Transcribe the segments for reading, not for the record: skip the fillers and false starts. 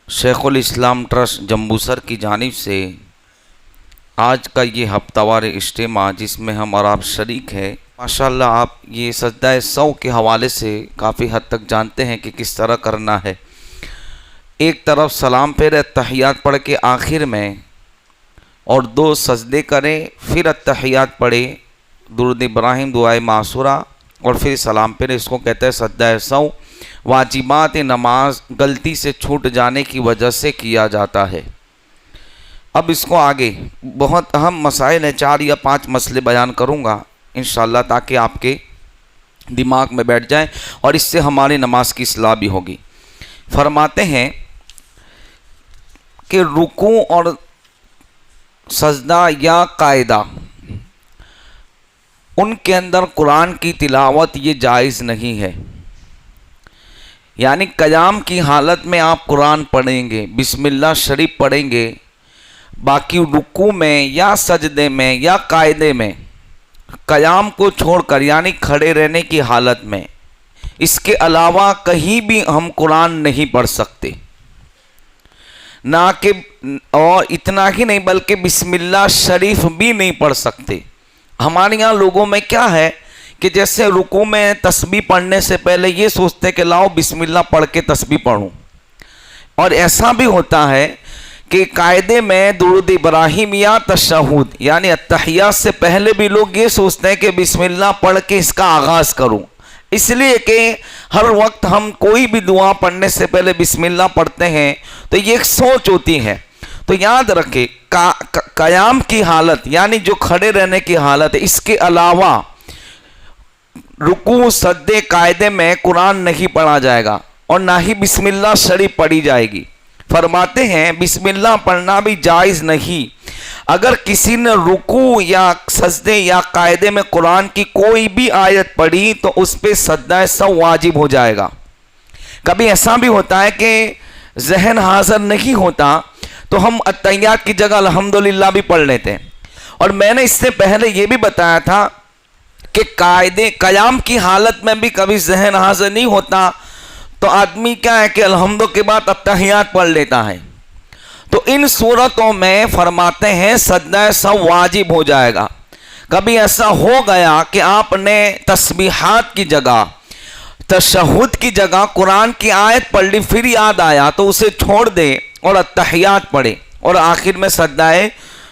شیخ الاسلام ٹرسٹ جمبوسر کی جانب سے آج کا یہ ہفتہ وار اجتماع جس میں ہم اور آپ شریک ہیں، ماشاءاللہ آپ یہ سجدہ سو کے حوالے سے کافی حد تک جانتے ہیں کہ کس طرح کرنا ہے۔ ایک طرف سلام پھر اتحیات پڑھ کے آخر میں اور 2 سجدے کریں، پھر اتحیات پڑھے، درود ابراہیم، دعائے معصورہ اور پھر سلام پھر، اس کو کہتے ہیں سجدہ سو۔ واجبات نماز غلطی سے چھوٹ جانے کی وجہ سے کیا جاتا ہے۔ اب اس کو آگے بہت اہم مسائل ہیں، 4 یا 5 مسئلے بیان کروں گا انشاءاللہ تاکہ آپ کے دماغ میں بیٹھ جائیں اور اس سے ہماری نماز کی اصلاح بھی ہوگی۔ فرماتے ہیں کہ رکوع اور سجدہ یا قاعدہ ان کے اندر قرآن کی تلاوت یہ جائز نہیں ہے، یعنی قیام کی حالت میں آپ قرآن پڑھیں گے، بسم اللہ شریف پڑھیں گے، باقی رکوع میں یا سجدے میں یا قاعدے میں قیام کو چھوڑ کر یعنی کھڑے رہنے کی حالت میں اس کے علاوہ کہیں بھی ہم قرآن نہیں پڑھ سکتے، نہ کہ اور اتنا ہی نہیں بلکہ بسم اللہ شریف بھی نہیں پڑھ سکتے۔ ہمارے یہاں لوگوں میں کیا ہے کہ جیسے رکوع میں تسبیح پڑھنے سے پہلے یہ سوچتے کہ لاؤ بسم اللہ پڑھ کے تسبیح پڑھوں، اور ایسا بھی ہوتا ہے کہ قاعدے میں درود ابراہیم یا تشہد یعنی اتحیات سے پہلے بھی لوگ یہ سوچتے ہیں کہ بسم اللہ پڑھ کے اس کا آغاز کروں، اس لیے کہ ہر وقت ہم کوئی بھی دعا پڑھنے سے پہلے بسم اللہ پڑھتے ہیں تو یہ ایک سوچ ہوتی ہے۔ تو یاد رکھیں قیام کی حالت یعنی جو کھڑے رہنے کی حالت ہے، اس کے علاوہ رکوع سجدے قاعدے میں قرآن نہیں پڑھا جائے گا اور نہ ہی بسم اللہ شریف پڑھی جائے گی۔ فرماتے ہیں بسم اللہ پڑھنا بھی جائز نہیں۔ اگر کسی نے رکوع یا سجدے یا قاعدے میں قرآن کی کوئی بھی آیت پڑھی تو اس پہ سجدہ سو واجب ہو جائے گا۔ کبھی ایسا بھی ہوتا ہے کہ ذہن حاضر نہیں ہوتا تو ہم اتحیات کی جگہ الحمدللہ بھی پڑھ لیتے ہیں، اور میں نے اس سے پہلے یہ بھی بتایا تھا کہ قیام کی حالت میں بھی کبھی ذہن حاضر نہیں ہوتا تو آدمی کیا ہے کہ الحمد کے بعد اتحیات پڑھ لیتا ہے، تو ان صورتوں میں فرماتے ہیں سجدہ سو واجب ہو جائے گا۔ کبھی ایسا ہو گیا کہ آپ نے تسبیحات کی جگہ تشہد کی جگہ قرآن کی آیت پڑھ لی، پھر یاد آیا تو اسے چھوڑ دے اور اتحیات پڑھے اور آخر میں سجدہ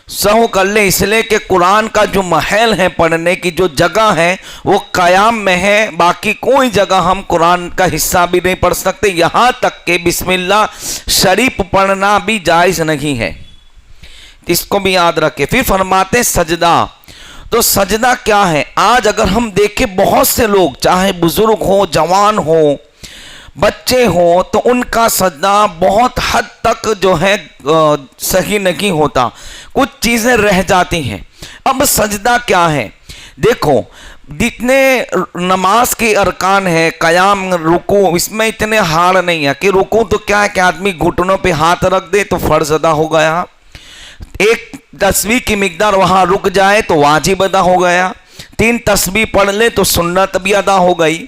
سہو کر لے، اس لیے کہ قرآن کا جو محل ہے پڑھنے کی جو جگہ ہے وہ قیام میں ہے، باقی کوئی جگہ ہم قرآن کا حصہ بھی نہیں پڑھ سکتے، یہاں تک کہ بسم اللہ شریف پڑھنا بھی جائز نہیں ہے، اس کو بھی یاد رکھے۔ پھر فرماتے سجدہ، تو سجدہ کیا ہے؟ آج اگر ہم دیکھیں بہت سے لوگ چاہے بزرگ ہو، جوان ہو، بچے ہوں، تو ان کا سجدہ بہت حد تک جو ہے صحیح نہیں ہوتا، کچھ چیزیں رہ جاتی ہیں۔ اب سجدہ کیا ہے؟ دیکھو جتنے نماز کے ارکان ہے، قیام، رکوع، اس میں اتنے ہارڈ نہیں ہے کہ رکوع تو کیا ہے کہ آدمی گھٹنوں پہ ہاتھ رکھ دے تو فرض ادا ہو گیا، ایک تسبیح کی مقدار وہاں رک جائے تو واجب ادا ہو گیا، 3 تسبیح پڑھ لے تو سنت بھی ادا ہو گئی۔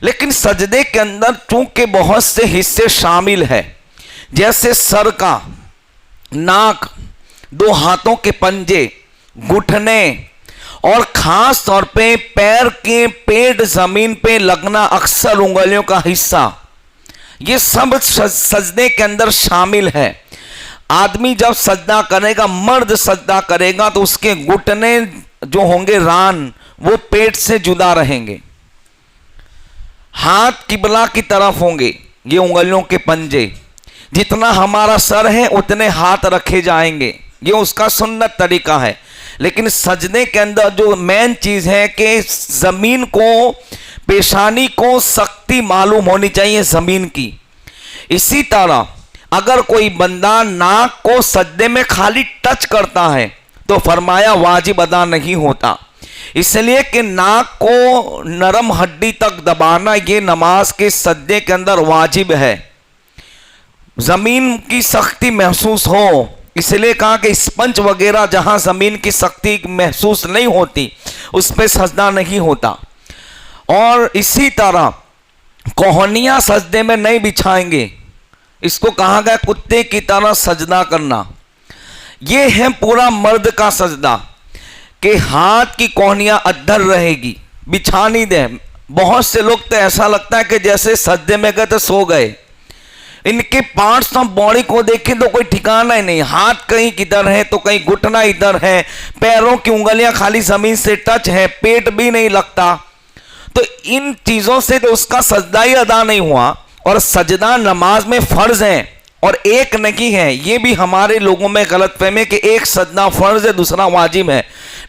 لیکن سجدے کے اندر چونکہ بہت سے حصے شامل ہیں، جیسے سر کا، ناک، 2 ہاتھوں کے پنجے، گھٹنے اور خاص طور پہ پیر کے پیڈ زمین پہ لگنا، اکثر انگلیوں کا حصہ، یہ سب سجدے کے اندر شامل ہے۔ آدمی جب سجدہ کرے گا، مرد سجدہ کرے گا تو اس کے گھٹنے جو ہوں گے، ران، وہ پیٹ سے جدا رہیں گے، ہاتھ قبلہ کی طرف ہوں گے، یہ انگلیوں کے پنجے، جتنا ہمارا سر ہے اتنے ہاتھ رکھے جائیں گے، یہ اس کا سنت طریقہ ہے۔ لیکن سجدے کے اندر جو مین چیز ہے کہ زمین کو، پیشانی کو سختی معلوم ہونی چاہیے زمین کی۔ اسی طرح اگر کوئی بندہ ناک کو سجدے میں خالی ٹچ کرتا ہے تو فرمایا واجب ادا نہیں ہوتا، اس لیے کہ ناک کو نرم ہڈی تک دبانا یہ نماز کے سجدے کے اندر واجب ہے، زمین کی سختی محسوس ہو، اس لیے کہا کہ اسپنج وغیرہ جہاں زمین کی سختی محسوس نہیں ہوتی اس پہ سجدہ نہیں ہوتا۔ اور اسی طرح کوہنیاں سجدے میں نہیں بچھائیں گے، اس کو کہا گیا کتے کی طرح سجدہ کرنا. یہ ہے پورا مرد کا سجدہ کہ ہاتھ کی کونیاں ادھر رہے گی, بچھا نہیں دیں. بہت سے لوگ تو ایسا لگتا ہے کہ جیسے سجدے میں گئے تو سو گئے. ان کے پارٹس ہم باڈی کو دیکھیں تو کوئی ٹھکانہ ہی نہیں. ہاتھ کہیں کدھر ہے تو کہیں گھٹنا ادھر ہے, پیروں کی انگلیاں خالی زمین سے ٹچ ہے, پیٹ بھی نہیں لگتا. تو ان چیزوں سے تو اس کا سجدہ ہی ادا نہیں ہوا. اور سجدہ نماز میں فرض ہے اور ایک نہیں ہے. یہ بھی ہمارے لوگوں میں غلط فہمی ہے کہ ایک سجدہ فرض ہے دوسرا واجب ہے.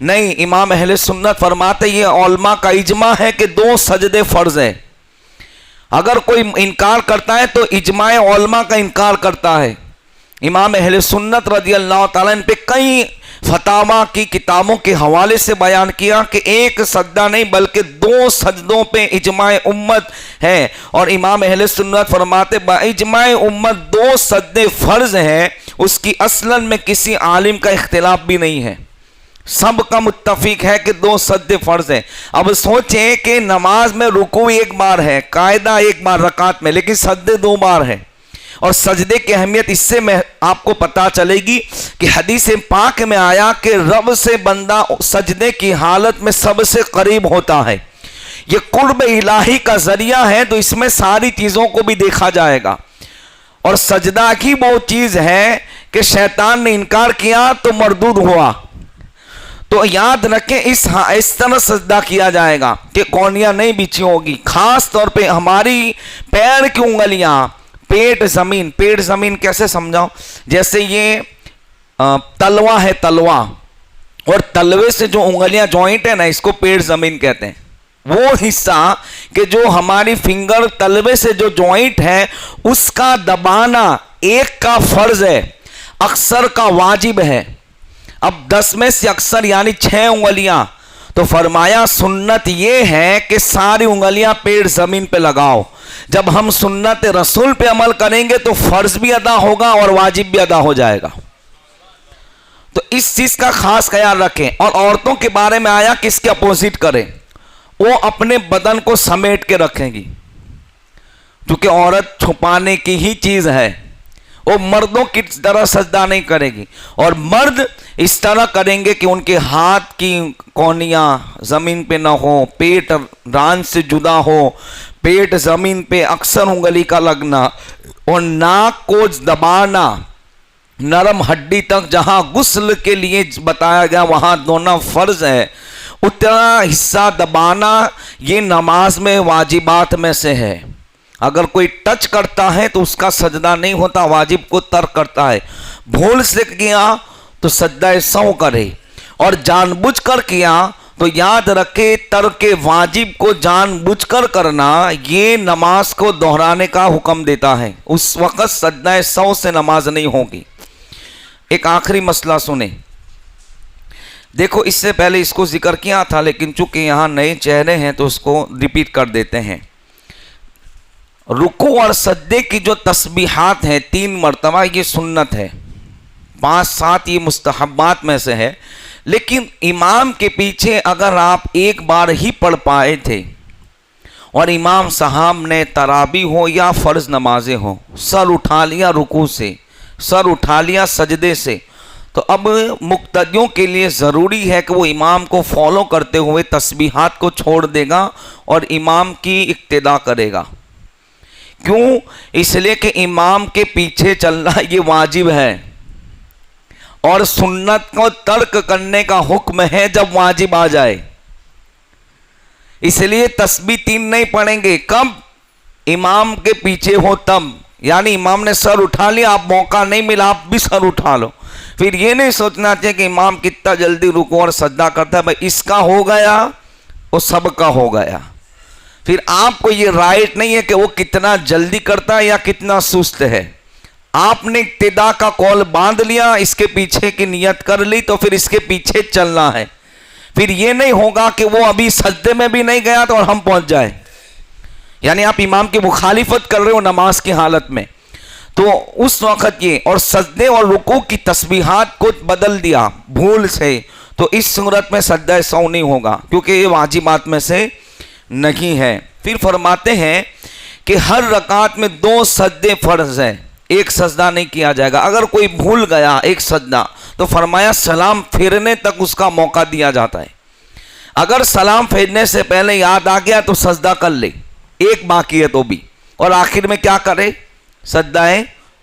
نہیں, امام اہل سنت فرماتے یہ علماء کا اجماع ہے کہ 2 سجدے فرض ہے. اگر کوئی انکار کرتا ہے تو اجماع علماء کا انکار کرتا ہے. امام اہل سنت رضی اللہ تعالیٰ ان پہ کئی فتاوا کی کتابوں کے حوالے سے بیان کیا کہ ایک سجدہ نہیں بلکہ 2 سجدوں پہ اجماع امت ہے. اور امام اہل سنت فرماتے با اجماع امت 2 سجدے فرض ہیں. اس کی اصلاً میں کسی عالم کا اختلاف بھی نہیں ہے, سب کا متفق ہے کہ 2 سجدے فرض ہیں. اب سوچیں کہ نماز میں رکوع ایک بار ہے, قاعدہ ایک بار رکعت میں, لیکن سجدے 2 بار ہیں. اور سجدے کی اہمیت اس سے میں آپ کو پتہ چلے گی کہ حدیث پاک میں آیا کہ رب سے بندہ سجدے کی حالت میں سب سے قریب ہوتا ہے. یہ قرب الہی کا ذریعہ ہے, تو اس میں ساری چیزوں کو بھی دیکھا جائے گا. اور سجدہ کی وہ چیز ہے کہ شیطان نے انکار کیا تو مردود ہوا. تو یاد رکھیں اس طرح سجدہ کیا جائے گا کہ کونیاں نہیں بچھی ہوگی. خاص طور پہ ہماری پیر کی انگلیاں, پیٹ زمین کیسے سمجھاؤں, جیسے یہ تلوا ہے, تلوا اور تلوے سے جو انگلیاں جوائنٹ ہے نا, اس کو پیٹ زمین کہتے ہیں. وہ حصہ کہ جو ہماری فنگر تلوے سے جو جوائنٹ ہے اس کا دبانا ایک کا فرض ہے, اکثر کا واجب ہے. اب 10 میں سے اکثر یعنی 6 انگلیاں, تو فرمایا سنت یہ ہے کہ ساری انگلیاں پیٹ زمین پہ لگاؤ. جب ہم سنت رسول پہ عمل کریں گے تو فرض بھی ادا ہوگا اور واجب بھی ادا ہو جائے گا. تو اس چیز کا خاص خیال رکھیں. اور عورتوں کے بارے میں آیا کہ اس کے اپوزٹ کریں, وہ اپنے بدن کو سمیٹ کے رکھیں گی, کیونکہ عورت چھپانے کی ہی چیز ہے. وہ مردوں کی طرح سجدہ نہیں کرے گی, اور مرد اس طرح کریں گے کہ ان کے ہاتھ کی کونیاں زمین پہ نہ ہو, پیٹ ران سے جدا ہو, پیٹ زمین پہ اکثر انگلی کا لگنا, اور ناک کو دبانا نرم ہڈی تک جہاں غسل کے لیے بتایا گیا وہاں دھونا فرض ہے. اتنا حصہ دبانا یہ نماز میں واجبات میں سے ہے. اگر کوئی ٹچ کرتا ہے تو اس کا سجدہ نہیں ہوتا, واجب کو ترک کرتا ہے. بھول سے کیا تو سجدہ سہو کرے, اور جان بوجھ کر کیا تو یاد رکھے ترک واجب کو جان بوجھ کر کرنا یہ نماز کو دہرانے کا حکم دیتا ہے. اس وقت سجدہ سہو سے نماز نہیں ہوگی. ایک آخری مسئلہ سنیں. دیکھو اس سے پہلے اس کو ذکر کیا تھا, لیکن چونکہ یہاں نئے چہرے ہیں تو اس کو ریپیٹ کر دیتے ہیں. رکوع اور سجدے کی جو تسبیحات ہیں 3 مرتبہ, یہ سنت ہے. 5-7 یہ مستحبات میں سے ہے. لیکن امام کے پیچھے اگر آپ ایک بار ہی پڑھ پائے تھے اور امام صاحب نے تراویح ہو یا فرض نمازیں ہو, سر اٹھا لیا رکوع سے, سر اٹھا لیا سجدے سے, تو اب مقتدیوں کے لیے ضروری ہے کہ وہ امام کو فالو کرتے ہوئے تسبیحات کو چھوڑ دے گا اور امام کی اقتدا کرے گا. کیوں؟ اس لیے کہ امام کے پیچھے چلنا یہ واجب ہے, اور سنت کو ترک کرنے کا حکم ہے جب واجب آ جائے. اس لیے تسبیح 3 نہیں پڑھیں گے. کب؟ امام کے پیچھے ہو تب. یعنی امام نے سر اٹھا لیا, آپ موقع نہیں ملا, آپ بھی سر اٹھا لو. پھر یہ نہیں سوچنا چاہیے کہ امام کتنا جلدی رکوع اور سجدہ کرتا ہے, بھائی اس کا ہو گیا وہ سب کا ہو گیا. پھر آپ کو یہ رائٹ نہیں ہے کہ وہ کتنا جلدی کرتا ہے یا کتنا سست ہے. آپ نے ابتدا کا قول باندھ لیا, اس کے پیچھے کی نیت کر لی, تو پھر اس کے پیچھے چلنا ہے. پھر یہ نہیں ہوگا کہ وہ ابھی سجدے میں بھی نہیں گیا تو اور ہم پہنچ جائیں. یعنی آپ امام کی مخالفت کر رہے ہو نماز کی حالت میں. تو اس وقت یہ اور سجدے اور رکوع کی تسبیحات کو بدل دیا بھول سے, تو اس صورت میں سجدہ سہو نہیں ہوگا, کیونکہ یہ واجبات میں سے نہیں ہے. پھر فرماتے ہیں کہ ہر رکعت میں 2 سجدے فرض ہیں. ایک سجدہ نہیں کیا جائے گا. اگر کوئی بھول گیا ایک سجدہ تو فرمایا سلام پھیرنے تک اس کا موقع دیا جاتا ہے. اگر سلام پھیرنے سے پہلے یاد آ گیا تو سجدہ کر لے, ایک باقی ہے تو بھی, اور آخر میں کیا کرے, سجدہ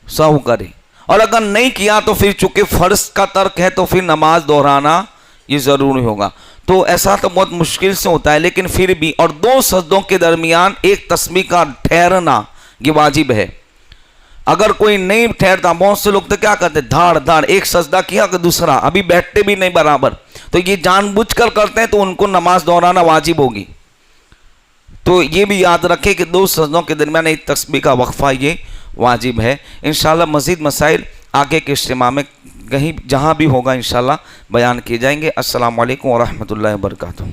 سہو کرے. اور اگر نہیں کیا تو پھر چونکہ فرض کا ترک ہے تو پھر نماز دہرانا یہ ضروری ہوگا. تو ایسا تو بہت مشکل سے ہوتا ہے لیکن پھر بھی, اور دو سجدوں کے درمیان ایک تسبیح کا ٹھہرنا یہ واجب ہے. اگر کوئی نہیں ٹھہرتا, بہت سے لوگ تو کیا کرتے دھاڑ دھاڑ ایک سجدہ کیا کہ دوسرا, ابھی بیٹھتے بھی نہیں برابر, تو یہ جان بوجھ کر کرتے ہیں تو ان کو نماز دہرانا واجب ہوگی. تو یہ بھی یاد رکھے کہ دو سجدوں کے درمیان ایک تسبیح کا وقفہ یہ واجب ہے. انشاءاللہ مزید مسائل آگے کے اجتماع میں کہیں جہاں بھی ہوگا انشاءاللہ بیان کیے جائیں گے. السلام علیکم ورحمۃ اللہ وبرکاتہ.